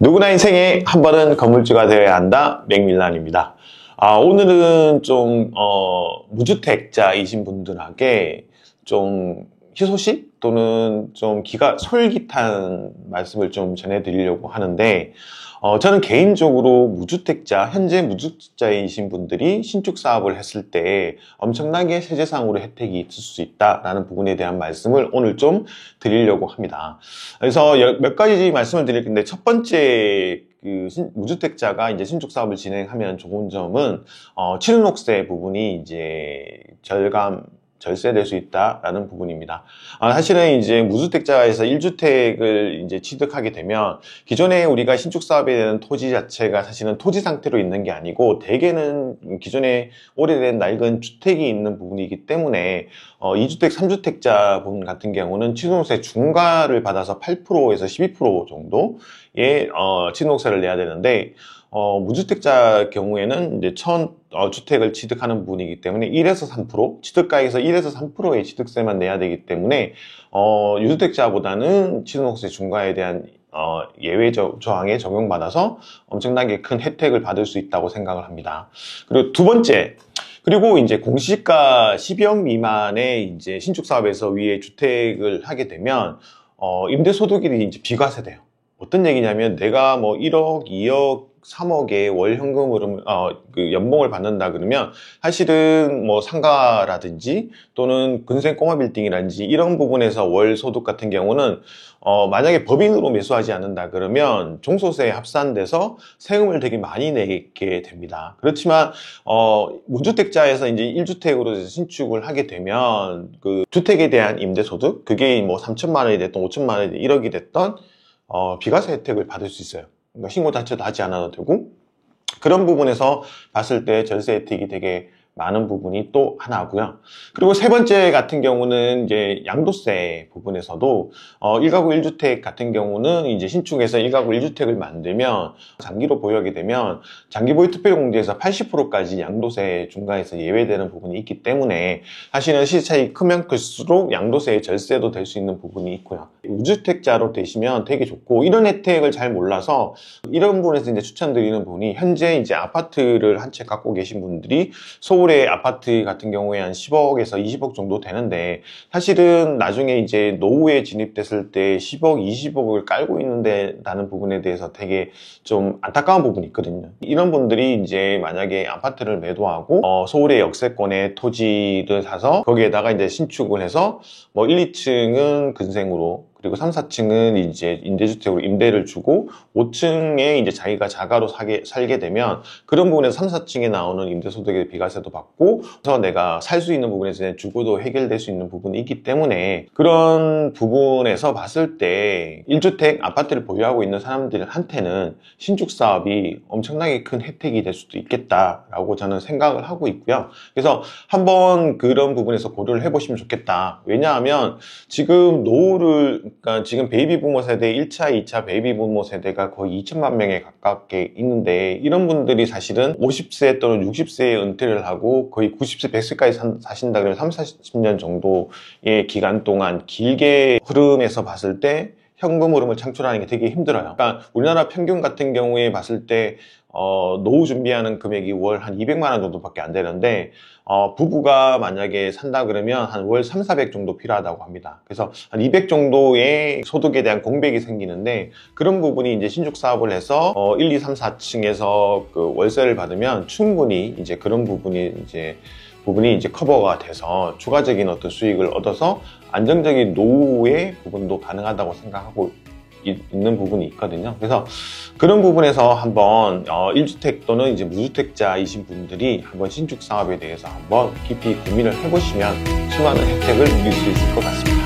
누구나 인생에 한 번은 건물주가 되어야 한다. 맥밀런입니다. 오늘은 좀 무주택자이신 분들에게 좀 희소식 또는 좀 귀가 솔깃한 말씀을 좀 전해드리려고 하는데, 저는 개인적으로 현재 무주택자이신 분들이 신축 사업을 했을 때 엄청나게 세제상으로 혜택이 있을 수 있다라는 부분에 대한 말씀을 오늘 좀 드리려고 합니다. 그래서 몇 가지 말씀을 드릴 텐데, 첫 번째 무주택자가 이제 신축 사업을 진행하면 좋은 점은 취득록세 부분이 이제 절세될 수 있다라는 부분입니다. 사실은 이제 무주택자에서 1주택을 이제 취득하게 되면 기존에 우리가 신축 사업에 대한 토지 자체가 사실은 토지 상태로 있는 게 아니고 대개는 기존에 오래된 낡은 주택이 있는 부분이기 때문에 2주택, 3주택자 분 같은 경우는 취득록세 중과를 받아서 8%에서 12% 정도의 취득록세를 내야 되는데, 무주택자 경우에는 이제 주택을 취득하는 부분이기 때문에 1에서 3%, 취득가액에서 1에서 3%의 취득세만 내야 되기 때문에, 유주택자보다는 취득록세 중과에 대한 예외 조항에 적용받아서 엄청나게 큰 혜택을 받을 수 있다고 생각을 합니다. 그리고 두 번째, 그리고 이제 공시지가 12억 미만의 이제 신축 사업에서 위에 주택을 하게 되면, 임대소득이 이제 비과세돼요. 어떤 얘기냐면 내가 뭐 1억, 2억, 3억의 월 현금으로 연봉을 받는다 그러면 사실은 뭐 상가라든지 또는 근생 꼬마 빌딩이라든지 이런 부분에서 월 소득 같은 경우는 만약에 법인으로 매수하지 않는다 그러면 종소세에 합산돼서 세금을 되게 많이 내게 됩니다. 그렇지만 무주택자에서 이제 1주택으로 신축을 하게 되면 그 주택에 대한 임대소득, 그게 뭐 3천만 원이 됐던 5천만 원이 됐던 1억이 됐던 비과세 혜택을 받을 수 있어요. 그러니까 신고 자체도 하지 않아도 되고, 그런 부분에서 봤을 때 절세 혜택이 되게 많은 부분이 또 하나고요. 그리고 세 번째 같은 경우는 이제 양도세 부분에서도 1가구 1주택 같은 경우는 이제 신축에서 1가구 1주택을 만들면 장기로 보유하게 되면 장기 보유 특별공제에서 80%까지 양도세 중과에서 예외되는 부분이 있기 때문에 사실은 시세 차익이 크면 클수록 양도세의 절세도 될 수 있는 부분이 있고요. 무주택자로 되시면 되게 좋고, 이런 혜택을 잘 몰라서 이런 부분에서 이제 추천드리는 부분이, 현재 이제 아파트를 한 채 갖고 계신 분들이 서울의 아파트 같은 경우에 한 10억에서 20억 정도 되는데, 사실은 나중에 이제 노후에 진입됐을 때 10억, 20억을 깔고 있는데라는 부분에 대해서 되게 좀 안타까운 부분이 있거든요. 이런 분들이 이제 만약에 아파트를 매도하고 서울의 역세권의 토지를 사서 거기에다가 이제 신축을 해서 뭐 1, 2층은 근생으로, 그리고 3, 4층은 이제 임대주택으로 임대를 주고 5층에 이제 자기가 자가로 살게 되면 그런 부분에서 3, 4층에 나오는 임대소득의 비과세도 받고, 그래서 내가 살 수 있는 부분에서 주거도 해결될 수 있는 부분이 있기 때문에, 그런 부분에서 봤을 때 1주택 아파트를 보유하고 있는 사람들한테는 신축 사업이 엄청나게 큰 혜택이 될 수도 있겠다라고 저는 생각을 하고 있고요. 그래서 한번 그런 부분에서 고려를 해보시면 좋겠다. 왜냐하면 지금 그러니까 지금 베이비 부모 세대 1차, 2차 베이비 부모 세대가 거의 2천만 명에 가깝게 있는데, 이런 분들이 사실은 50세 또는 60세에 은퇴를 하고 거의 90세, 100세까지 사신다 그러면 3, 40년 정도의 기간 동안 길게 흐름에서 봤을 때 현금 흐름을 창출하는 게 되게 힘들어요. 그러니까 우리나라 평균 같은 경우에 봤을 때 노후 준비하는 금액이 월 한 200만 원 정도밖에 안 되는데, 부부가 만약에 산다 그러면 한 월 3, 400 정도 필요하다고 합니다. 그래서 한 200 정도의 소득에 대한 공백이 생기는데, 그런 부분이 이제 신축 사업을 해서 1, 2, 3, 4층에서 그 월세를 받으면 충분히 이제 그런 부분이 이제 커버가 돼서 추가적인 어떤 수익을 얻어서 안정적인 노후의 부분도 가능하다고 생각하고 있는 부분이 있거든요. 그래서 그런 부분에서 한번 1주택 또는 이제 무주택자이신 분들이 한번 신축 사업에 대해서 한번 깊이 고민을 해보시면 수많은 혜택을 누릴 수 있을 것 같습니다.